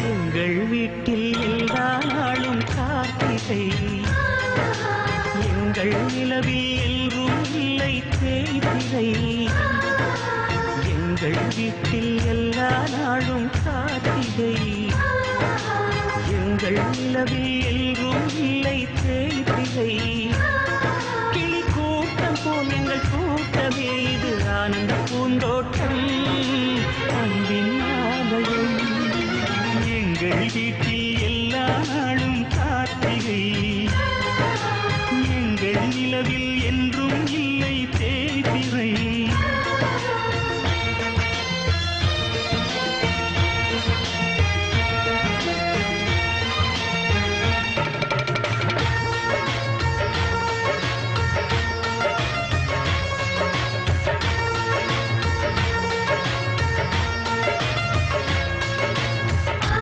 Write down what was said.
எங்கள் வீட்டில் எல்லா நாளும் கார்த்திகை எங்கள் நிலவில் எல்லோரும் இல்லை தேய்திரை எங்கள் வீட்டில் எல்லா நாளும் கார்த்திகை எங்கள் நிலவில் எல்லோரும் இல்லை தேய்திரை கிளி கூட்டம் போல் எங்கள் கூட்டமே இது ஆனந்த பூந்தோட்டம் அன்பின் ஆலயம் எங்கள் வீட்டில் எல்லா நாளும் கார்த்திகை